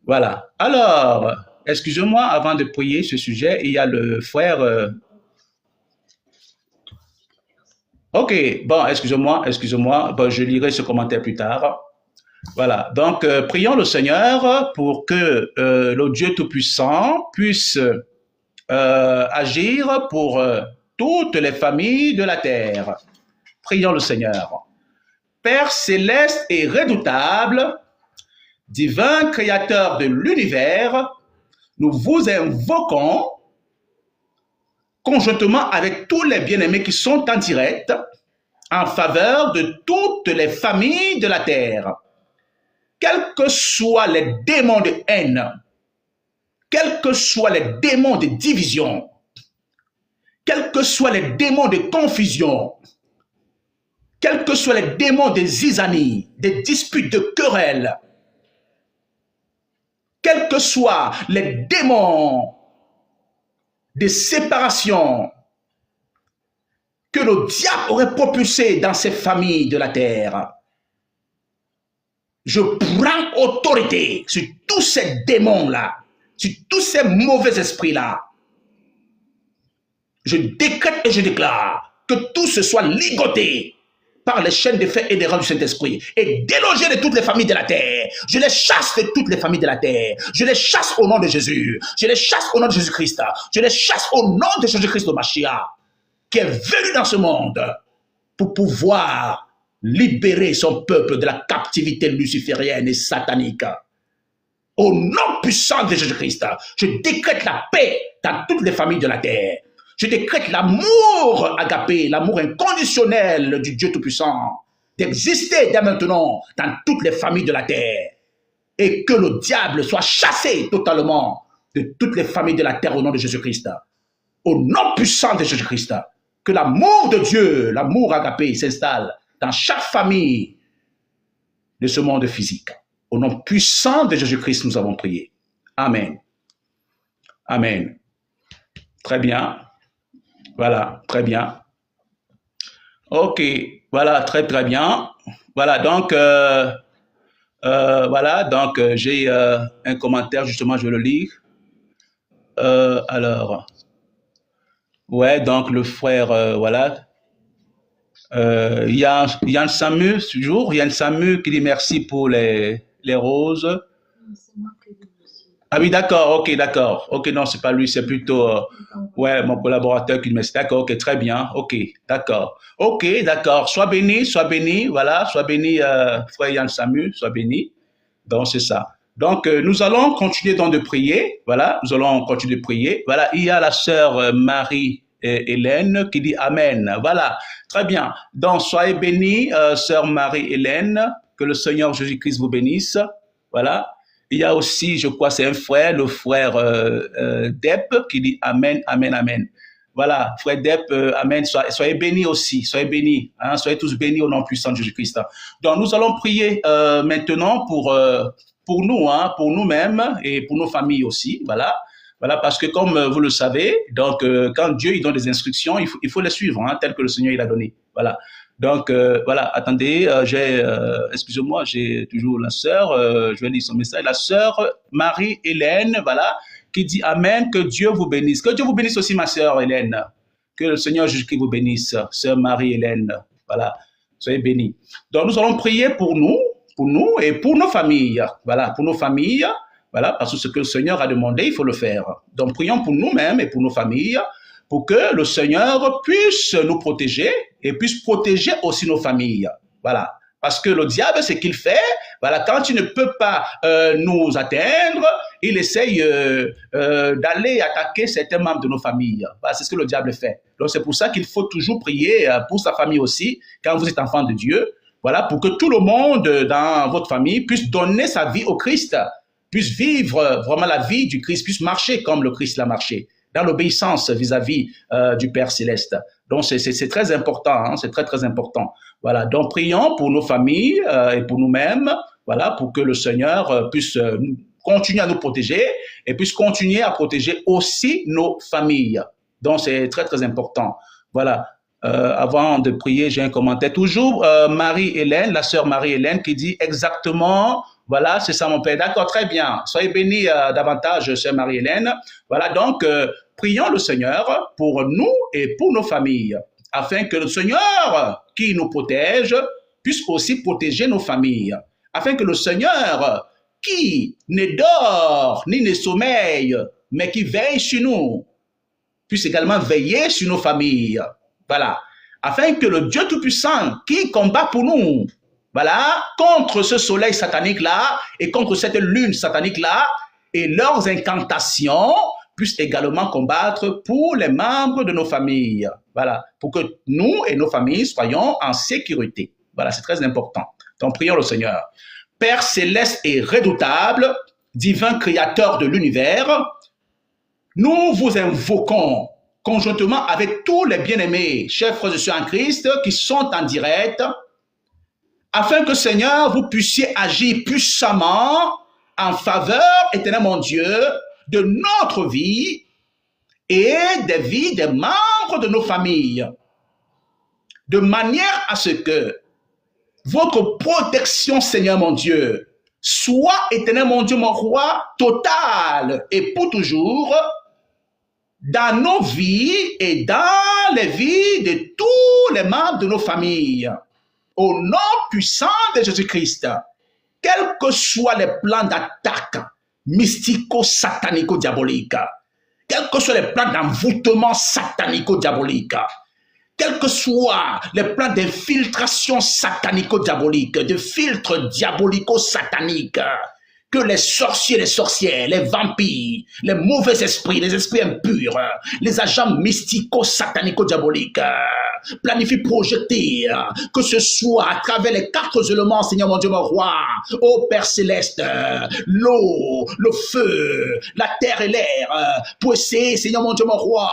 Voilà. Alors, excusez-moi, avant de prier ce sujet, il y a le frère... Ok, bon, excusez-moi, bon, je lirai ce commentaire plus tard. Voilà, donc prions le Seigneur pour que le Dieu Tout-Puissant puisse agir pour toutes les familles de la terre. Prions le Seigneur. Père céleste et redoutable, divin créateur de l'univers, nous vous invoquons conjointement avec tous les bien-aimés qui sont en direct en faveur de toutes les familles de la terre. Quels que soient les démons de haine, quels que soient les démons de division, quels que soient les démons de confusion, quels que soient les démons de zizanie, des disputes, de querelles, quels que soient les démons de séparation que le diable aurait propulsé dans ces familles de la terre, je prends autorité sur tous ces démons-là, sur tous ces mauvais esprits-là. Je décrète et je déclare que tout se soit ligoté par les chaînes de fer et des rangs du Saint-Esprit et délogé de toutes les familles de la terre. Je les chasse de toutes les familles de la terre. Je les chasse au nom de Jésus. Je les chasse au nom de Jésus-Christ. Je les chasse au nom de Jésus-Christ de Mashiach, qui est venu dans ce monde pour pouvoir libérer son peuple de la captivité luciférienne et satanique. Au nom puissant de Jésus-Christ, je décrète la paix dans toutes les familles de la terre. Je décrète l'amour agapé, l'amour inconditionnel du Dieu Tout-Puissant, d'exister dès maintenant dans toutes les familles de la terre. Et que le diable soit chassé totalement de toutes les familles de la terre au nom de Jésus-Christ. Au nom puissant de Jésus-Christ, que l'amour de Dieu, l'amour agapé s'installe dans chaque famille de ce monde physique. Au nom puissant de Jésus-Christ, nous avons prié. Amen. Amen. Très bien. Voilà, très bien. Ok, voilà, très très bien. Voilà, donc, j'ai un commentaire, justement, je le lis. Alors, ouais, donc le frère, voilà, Yann Samu, toujours, Yann Samu qui dit merci pour les roses. Ah oui, d'accord, ok, d'accord. Ok, non, c'est pas lui, c'est plutôt ouais, mon collaborateur qui me dit d'accord, ok, très bien, ok, d'accord. Sois béni, voilà, sois béni, frère Yann Samu, sois béni. Donc, c'est ça. Donc, nous allons continuer donc de prier. Voilà, nous allons continuer de prier. Voilà, il y a la sœur Marie et Hélène qui dit Amen. Voilà, très bien. Donc, soyez bénis, sœur Marie-Hélène, que le Seigneur Jésus-Christ vous bénisse. Voilà. Il y a aussi, je crois, c'est un frère, le frère Dep, qui dit Amen, Amen, Amen. Voilà, frère Dep, Amen. Soyez bénis aussi, soyez bénis. Hein, soyez tous bénis au nom puissant de Jésus-Christ. Donc, nous allons prier maintenant pour nous, hein, pour nous-mêmes et pour nos familles aussi. Voilà. Voilà, parce que comme vous le savez, donc quand Dieu il donne des instructions, il faut les suivre, hein, telles que le Seigneur il a donné. Voilà. Donc voilà, attendez, excusez-moi, j'ai toujours la sœur, je vais lire son message, la sœur Marie-Hélène, voilà, qui dit Amen, que Dieu vous bénisse. Que Dieu vous bénisse aussi, ma sœur Hélène. Que le Seigneur Jésus-Christ vous bénisse, sœur Marie-Hélène. Voilà, soyez bénis. Donc nous allons prier pour nous et pour nos familles. Voilà, pour nos familles. Voilà, parce que ce que le Seigneur a demandé, il faut le faire. Donc prions pour nous-mêmes et pour nos familles, pour que le Seigneur puisse nous protéger et puisse protéger aussi nos familles. Voilà. Parce que le diable, ce qu'il fait, voilà, quand il ne peut pas nous atteindre, il essaye d'aller attaquer certains membres de nos familles. Voilà, c'est ce que le diable fait. Donc c'est pour ça qu'il faut toujours prier pour sa famille aussi, quand vous êtes enfant de Dieu. Voilà, pour que tout le monde dans votre famille puisse donner sa vie au Christ, puisse vivre vraiment la vie du Christ, puisse marcher comme le Christ l'a marché, dans l'obéissance vis-à-vis du Père Céleste. Donc, c'est très important, hein, c'est très, très important. Voilà, donc prions pour nos familles et pour nous-mêmes, voilà, pour que le Seigneur puisse continuer à nous protéger et puisse continuer à protéger aussi nos familles. Donc, c'est très, très important. Voilà. Avant de prier, j'ai un commentaire. Toujours Marie-Hélène, la sœur Marie-Hélène, qui dit exactement, voilà, c'est ça mon père. D'accord, très bien. Soyez bénis davantage, sœur Marie-Hélène. Voilà, donc, prions le Seigneur pour nous et pour nos familles, afin que le Seigneur qui nous protège puisse aussi protéger nos familles, afin que le Seigneur qui ne dort ni ne sommeille, mais qui veille sur nous, puisse également veiller sur nos familles. Voilà. Afin que le Dieu Tout-Puissant qui combat pour nous, voilà, contre ce soleil satanique-là et contre cette lune satanique-là et leurs incantations puissent également combattre pour les membres de nos familles. Voilà. Pour que nous et nos familles soyons en sécurité. Voilà, c'est très important. Donc, prions le Seigneur. Père céleste et redoutable, divin créateur de l'univers, nous vous invoquons conjointement avec tous les bien-aimés, chers frères et sœurs en Christ, qui sont en direct, afin que, Seigneur, vous puissiez agir puissamment en faveur, éternel mon Dieu, de notre vie et des vies des membres de nos familles, de manière à ce que votre protection, Seigneur mon Dieu, soit, éternel mon Dieu, mon roi, totale et pour toujours, dans nos vies et dans les vies de tous les membres de nos familles. Au nom puissant de Jésus-Christ, quels que soient les plans d'attaque mystico-satanico-diaboliques, quels que soient les plans d'envoûtement satanico-diabolique, quels que soient les plans d'infiltration satanico-diabolique, de filtres diabolico-sataniques, que les sorciers, les sorcières, les vampires, les mauvais esprits, les esprits impurs, les agents mystico-satanico-diaboliques planifient projeter, que ce soit à travers les 4 éléments, Seigneur mon Dieu, mon roi, ô Père céleste, l'eau, le feu, la terre et l'air, pour essayer, Seigneur mon Dieu, mon roi,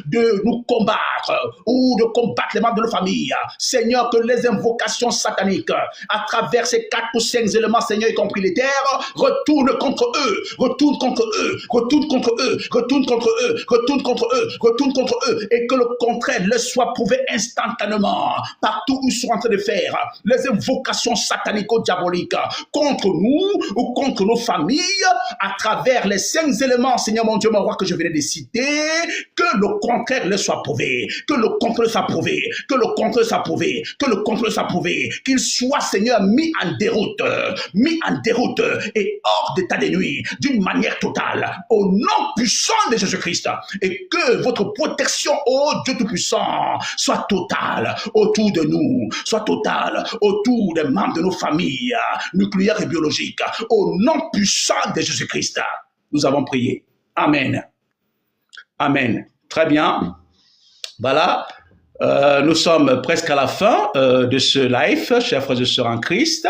de nous combattre ou de combattre les membres de nos familles. Seigneur, que les invocations sataniques, à travers ces 4 ou 5 éléments, Seigneur, y compris les terres, retourne contre eux, retourne contre eux, retourne contre eux, retourne contre eux, retourne contre eux, retourne contre eux, et que le contraire leur soit prouvé instantanément, partout où ils sont en train de faire les invocations satanico-diaboliques contre nous ou contre nos familles, à travers les 5 éléments, Seigneur mon Dieu, mon roi, que je venais de citer, que le contraire leur soit prouvé, que le contraire soit prouvé, que le contraire soit prouvé, que le contraire soit prouvé, qu'il soit, Seigneur, mis en déroute et hors d'état de nuit, d'une manière totale, au nom puissant de Jésus-Christ, et que votre protection, ô Dieu Tout-Puissant, soit totale autour de nous, soit totale autour des membres de nos familles nucléaires et biologiques, au nom puissant de Jésus-Christ. Nous avons prié. Amen. Amen. Très bien. Voilà. Nous sommes presque à la fin de ce live, chers frères et sœurs en Christ.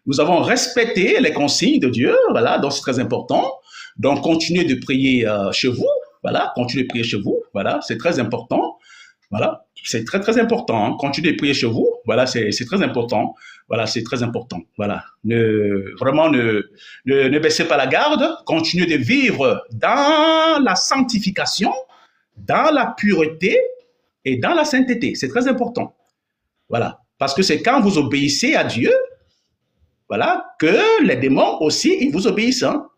Nous avons respecté les consignes de Dieu, voilà, donc c'est très important. Donc, continuez de prier chez vous, voilà, continuez de prier chez vous, voilà, c'est très important, voilà, c'est très, très important, hein. Continuez de prier chez vous, voilà, c'est très important, voilà, c'est très important, voilà. Vraiment, ne baissez pas la garde, continuez de vivre dans la sanctification, dans la pureté et dans la sainteté, c'est très important, voilà, parce que c'est quand vous obéissez à Dieu, voilà, que les démons aussi, ils vous obéissent, hein.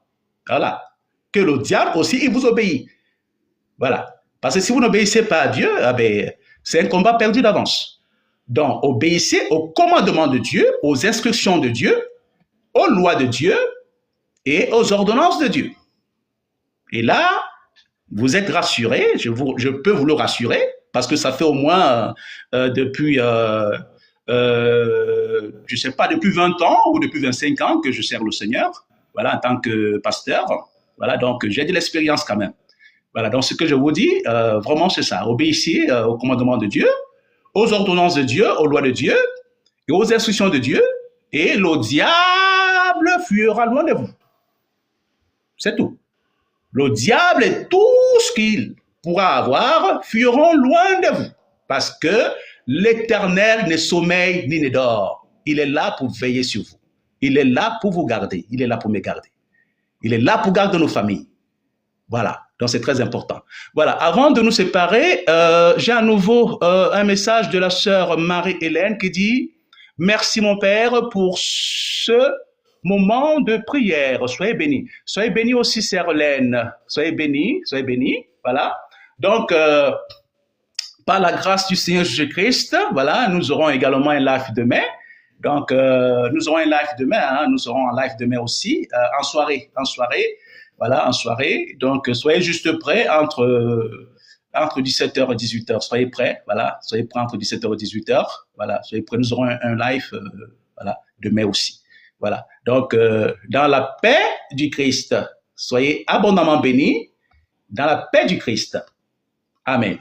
Voilà, que le diable aussi, il vous obéit. Voilà, parce que si vous n'obéissez pas à Dieu, ah ben, c'est un combat perdu d'avance. Donc, obéissez au commandement de Dieu, aux instructions de Dieu, aux lois de Dieu et aux ordonnances de Dieu. Et là, vous êtes rassurés, je peux vous le rassurer, parce que ça fait au moins depuis... je sais pas, depuis 20 ans ou depuis 25 ans que je sers le Seigneur, voilà, en tant que pasteur, voilà, donc j'ai de l'expérience quand même. Voilà, donc ce que je vous dis, vraiment c'est ça, obéissez au commandement de Dieu, aux ordonnances de Dieu, aux lois de Dieu, et aux instructions de Dieu, et le diable fuira loin de vous. C'est tout. Le diable et tout ce qu'il pourra avoir fuiront loin de vous, parce que l'Éternel ne sommeille ni ne dort. Il est là pour veiller sur vous. Il est là pour vous garder. Il est là pour me garder. Il est là pour garder nos familles. Voilà. Donc, c'est très important. Voilà. Avant de nous séparer, j'ai à nouveau un message de la sœur Marie-Hélène qui dit « Merci mon Père pour ce moment de prière. Soyez bénis. » Soyez bénis aussi, sœur Hélène. Soyez bénis. Soyez bénis. Voilà. Donc, par la grâce du Seigneur Jésus-Christ, voilà, nous aurons également un live demain. Donc, nous aurons un live demain, hein, nous aurons un live demain aussi, en soirée, voilà, en soirée. Donc, soyez juste prêts entre 17h et 18h, soyez prêts, voilà, soyez prêts entre 17h et 18h, voilà, soyez prêts, nous aurons un live, voilà, demain aussi, voilà. Donc, dans la paix du Christ, soyez abondamment bénis, dans la paix du Christ. Amen.